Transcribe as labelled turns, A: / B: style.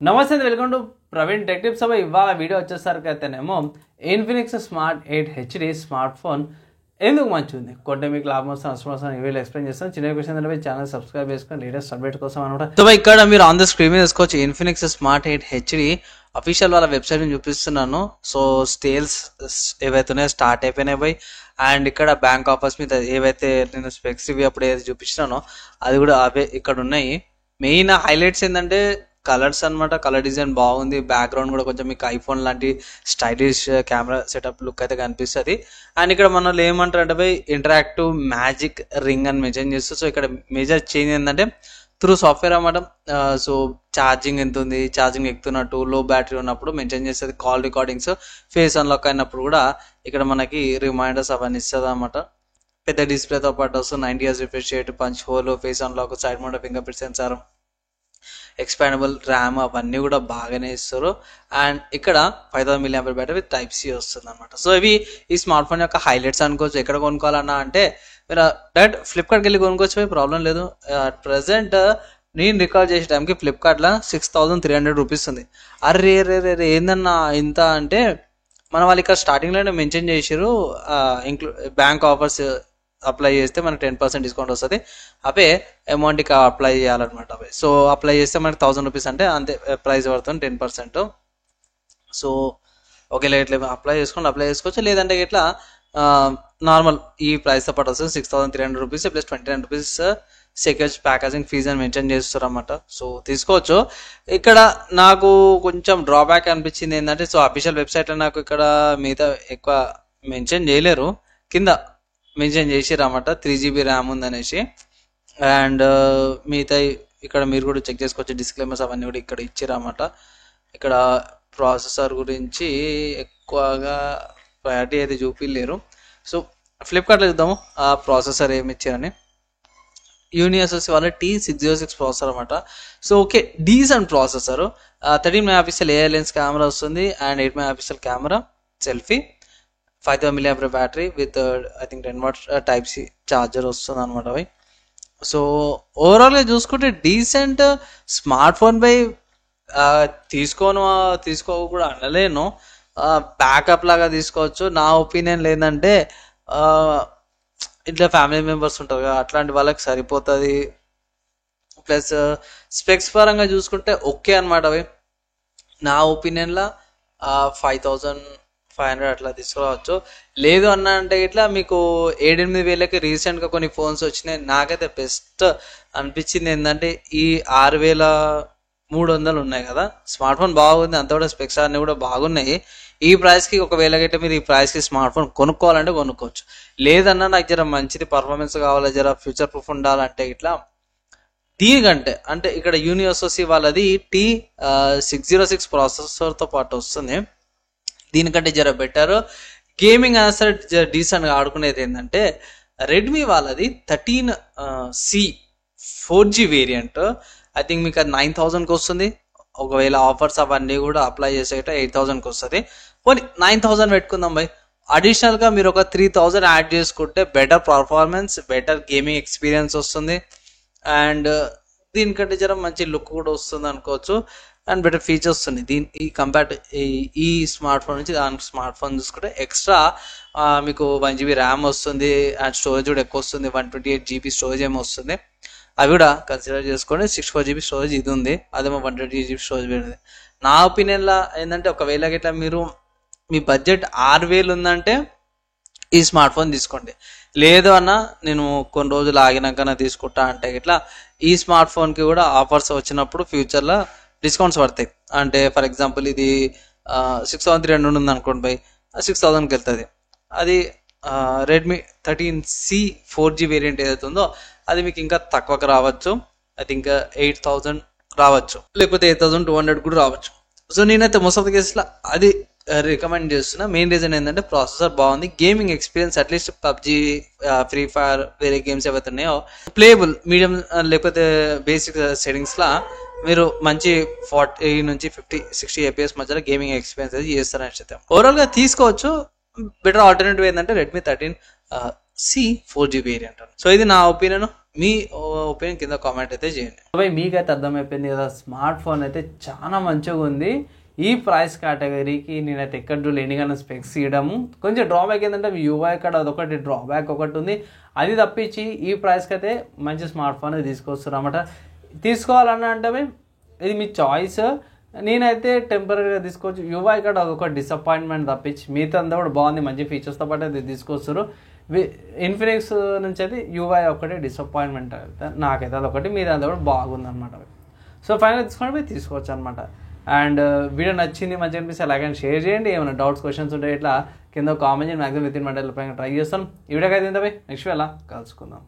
A: నమస్తే, welcome to Praveen tech tips. ఇవాళ video వచ్చేసరికి అయితేనేమో Infinix smart 8 HD smart phone ఎందుకు మంచిగా ఉంది, కొంటే మీకు లాభం వస్తుంది నష్టం వస్తుంది ఈ వీడియో ఎక్స్ప్లెయిన్ చేస్తాను. చిన్న క్వశ్చన్ అంటే ఛానల్ సబ్స్క్రైబ్ చేసుకొని లేటెస్ట్ అప్డేట్ కోసం అనమాట. సో ఇక్కడ మీరు ఆన్ ద స్క్రీన్ మీద తీసుకోవచ్చు ఇన్ఫినిక్స్ స్మార్ట్ 8 HD అఫీషియల్ వాళ్ళ వెబ్సైట్ చూపిస్తున్నాను. సో సేల్స్ ఏవైతే ఉన్నాయో స్టార్ట్ అయిపోయినాయి బై. అండ్ ఇక్కడ బ్యాంక్ ఆఫర్స్ మీద ఏవైతే నేను స్పెక్స్ రివ్యూ అప్పుడు ఏదైతే చూపించినానో అది కూడా అవే ఇక్కడ ఉన్నాయి. మెయిన్ హైలైట్స్ ఏంటంటే కలర్స్ అనమాట. కలర్ డిజైన్ బాగుంది, బ్యాక్గ్రౌండ్ కూడా కొంచెం మీకు ఐఫోన్ లాంటి స్టైలిష్ కెమెరా సెటప్ లుక్ అయితే కనిపిస్తుంది. అండ్ ఇక్కడ మనలో ఏమంటారు అంటే ఇంటరాక్టివ్ మ్యాజిక్ రింగ్ అని మెన్షన్ చేస్తారు. సో ఇక్కడ మేజర్ చేంజ్ ఏంటంటే త్రూ సాఫ్ట్వేర్ అన్నమాట. సో ఛార్జింగ్ ఎంత ఉంది, ఛార్జింగ్ ఎక్కుతున్నట్టు, లో బ్యాటరీ ఉన్నప్పుడు మెన్షన్ చేస్తుంది. కాల్ రికార్డింగ్స్, ఫేస్ అన్లాక్ అయినప్పుడు కూడా ఇక్కడ మనకి రిమైండర్స్ అవన్నీ ఇస్తుంది అనమాట. పెద్ద డిస్ప్లేతో పాటు వస్తుంది 90 Hz refresh rate, punch hole, face unlock, side mount fingerprint sensor, expandable RAM అవన్నీ కూడా బాగానే ఇస్తారు. అండ్ ఇక్కడ 5000 mAh battery with type C వస్తుంది అనమాట. సో ఇవి ఈ స్మార్ట్ ఫోన్ యొక్క హైలైట్స్ అనుకోవచ్చు. ఎక్కడ కొనుక్కోవాలన్నా అంటే మీరు డైరెక్ట్ ఫ్లిప్కార్ట్కి వెళ్ళి కొనుక్కోవచ్చు, ప్రాబ్లం లేదు. అట్ ప్రజెంట్ నేను రికార్డ్ చేసే టైంకి ఫ్లిప్కార్ట్లో 6300 రూపీస్ ఉంది. అరే రే రే రే ఏందన్నా ఇంత అంటే మన వాళ్ళు ఇక్కడ స్టార్టింగ్లోనే మెన్షన్ చేసారు బ్యాంక్ ఆఫర్స్ అప్లై చేస్తే మనకి 10% డిస్కౌంట్ వస్తుంది. అవే అమౌంట్ ఇక అప్లై చేయాలన్నమాట. అవి సో అప్లై చేస్తే మనకి 1000 రూపీస్ అంటే అంతే ప్రైస్ పడుతుంది 10%. సో ఒకవేళ ఇట్లా అప్లై చేసుకోవచ్చు. లేదంటే ఇట్లా నార్మల్ ఈ ప్రైస్తో పాటు వస్తుంది 6300 rupees plus 29 rupees secure packaging fees అని మెన్షన్ చేస్తారు అన్నమాట. సో తీసుకోవచ్చు. ఇక్కడ నాకు కొంచెం డ్రాబ్యాక్ అనిపించింది ఏంటంటే సో అఫీషియల్ వెబ్సైట్లో నాకు ఇక్కడ మిగతా ఎక్కువ మెన్షన్ చేయలేరు, కింద మెన్షన్ చేసిర్రు అన్నమాట 3GB ర్యామ్ ఉందనేసి. అండ్ మిగతా ఇక్కడ మీరు కూడా చెక్ చేసుకోవచ్చు, డిస్క్లైమర్స్ అవన్నీ కూడా ఇక్కడ ఇచ్చారు అన్నమాట. ఇక్కడ ప్రాసెసర్ గురించి ఎక్కువగా ప్రయారిటీ అయితే చూపిలేరు. సో ఫ్లిప్కార్ట్లో చూద్దాము ఆ ప్రాసెసర్ ఏమి ఇచ్చారని. యూనిఎస్ఎస్ వాళ్ళ T606 ప్రాసెసర్ అనమాట. So okay, decent processor. 13 MP AI lens camera వస్తుంది and 8 MP camera selfie, 5000 mAh battery with I think 10 watts type C charger వస్తుంది అనమాట అవి. సో ఓవరాల్గా చూసుకుంటే డీసెంట్ స్మార్ట్ ఫోన్ బై. తీసుకో కూడా అనలేను, బ్యాకప్ లాగా తీసుకోవచ్చు. నా ఒపీనియన్ ఏంటంటే ఇట్లా ఫ్యామిలీ మెంబర్స్ ఉంటారు కదా అట్లాంటి వాళ్ళకి సరిపోతుంది. ప్లస్ స్పెక్స్ పరంగా చూసుకుంటే ఓకే అనమాట అవి. నా ఒపీనియన్లో 5500 అట్లా తీసుకురావచ్చు. లేదు అన్న అంటే ఇట్లా మీకు 7-8 రీసెంట్గా కొన్ని ఫోన్స్ వచ్చినాయి. నాకైతే బెస్ట్ అనిపించింది ఏంటంటే ఈ 6300 ఉన్నాయి కదా, స్మార్ట్ ఫోన్ బాగుంది, అంత కూడా స్పెక్స్ అన్నీ కూడా బాగున్నాయి. ఈ ప్రైస్కి ఒకవేళ గట్టే మీరు ఈ ప్రైస్కి స్మార్ట్ ఫోన్ కొనుక్కోవాలంటే కొనుక్కోవచ్చు. లేదన్నా నాకు జర మంచిది పర్ఫార్మెన్స్ కావాలి, జర ఫ్యూచర్ ప్రూఫ్ ఉండాలంటే ఇట్లా దీనికంటే అంటే ఇక్కడ యూనిఎస్ఓసి వాళ్ళది T606 ప్రాసెసర్తో పాటు వస్తుంది. దీనికంటే జర బెటర్ గేమింగ్ అయినా సరే జర డీసెంట్గా ఆడుకునేది ఏంటంటే రెడ్మీ వాళ్ళది 13C 4G variant. I think మీకు అది 9000కి వస్తుంది. ఒకవేళ ఆఫర్స్ అవన్నీ కూడా అప్లై చేసేట 8000కి వస్తుంది. పోనీ 9000 పెట్టుకుందాం బై. అడిషనల్గా మీరు ఒక 3000 యాడ్ చేసుకుంటే better performance, better gaming experience వస్తుంది. అండ్ దీనికంటే జర మంచి లుక్ కూడా వస్తుంది అనుకోవచ్చు. అండ్ బెటర్ ఫీచర్స్ వస్తుంది ఈ కంపేర్ ఈ స్మార్ట్ ఫోన్ నుంచి దానికి స్మార్ట్ ఫోన్ చూసుకుంటే ఎక్స్ట్రా మీకు 1GB ర్యామ్ వస్తుంది. అండ్ స్టోరేజ్ కూడా ఎక్కువ వస్తుంది, 128GB స్టోరేజ్ ఏమో వస్తుంది. అవి కూడా కన్సిడర్ చేసుకోండి. 64GB స్టోరేజ్ ఇది ఉంది, అదేమో 128GB స్టోరేజ్ ఉంది. నా ఒపీనియన్లో ఏంటంటే ఒకవేళ ఇట్లా మీరు మీ బడ్జెట్ 6000 ఉందంటే ఈ స్మార్ట్ ఫోన్ తీసుకోండి. లేదు అన్న నేను కొన్ని రోజులు ఆగినాక తీసుకుంటా అంటే ఇట్లా ఈ స్మార్ట్ ఫోన్కి కూడా ఆఫర్స్ వచ్చినప్పుడు ఫ్యూచర్లో డిస్కౌంట్స్ పడతాయి. అంటే ఫర్ ఎగ్జాంపుల్ ఇది 6300 ఉంది అనుకోండి బై, 6000కి వెళ్తుంది. అది రెడ్మీ 13C 4G వేరియంట్ ఏదైతే ఉందో అది మీకు ఇంకా తక్కువకి రావచ్చు. ఐ థింక్ 8000 రావచ్చు, లేకపోతే 8200 కూడా రావచ్చు. సో నేనైతే మోస్ట్ ఆఫ్ ద కేసులో అది రికమెండ్ చేస్తున్నా. మెయిన్ రీజన్ ఏంటంటే ప్రాసెసర్ బాగుంది, gaming experience at least PUBG, free fire, వేరే గేమ్స్ ఏవైతే ఉన్నాయో ప్లేయబుల్ మీడియం లేకపోతే బేసిక్ సెట్టింగ్స్లో మీరు మంచి 40 నుంచి 50-60 FPS మధ్యలో గేమింగ్ ఎక్స్పీరియన్స్ అయితే చేస్తారని చెప్తాం. ఓవరాల్గా తీసుకోవచ్చు. బెటర్ ఆల్టర్నేటివ్ ఏంటంటే Redmi 13 C 4GB variant. So ఇది నా ఒపీనియన్. మీ ఒపీనియన్ కింద కామెంట్ అయితే చేయండి. సో మీకైతే అర్థమైపోయింది కదా, స్మార్ట్ ఫోన్ అయితే చాలా మంచిగా ఉంది. ఈ ప్రైస్ కేటగిరీకి నేనైతే ఎక్కడ చూడలేని కానీ స్పెక్స్ ఇవ్వడము కొంచెం డ్రాబ్యాక్ ఏంటంటే యూఐ కార్డ్ అదొకటి డ్రాబ్యాక్ ఒకటి ఉంది. అది తప్పించి ఈ ప్రైస్కి అయితే మంచి స్మార్ట్ ఫోన్ తీసుకొస్తారు అన్నమాట. తీసుకోవాలన్నా అంటే ఇది మీ చాయిస్. నేనైతే టెంపరీగా తీసుకోవచ్చు. యూఐ కార్డ్ అదొక డిసప్పాయింట్మెంట్ తప్పించి మిగతా అంతా కూడా బాగుంది, మంచి ఫీచర్స్తో పాటు అది తీసుకొస్తారు. ఇన్ఫినిక్స్ నుంచి అయితే యూఐ ఒకటి డిసప్పాయింట్మెంట్ అయితే నాకైతే అదొకటి, మీద అది కూడా బాగుందన్నమాట. సో ఫైనల్ తీసుకొని తీసుకోవచ్చు అనమాట. అండ్ వీడియో నచ్చింది, మంచిగా అనిపిస్తే అలాగే షేర్ చేయండి. ఏమైనా డౌట్స్ క్వశ్చన్స్ ఉంటే ఇట్లా కింద కామెంట్ చేయండి. Maximum with in mandal try చేస్తాను. ఈ వీడియోకి అయితే నెక్స్ట్ ఎలా కలుసుకుందాం.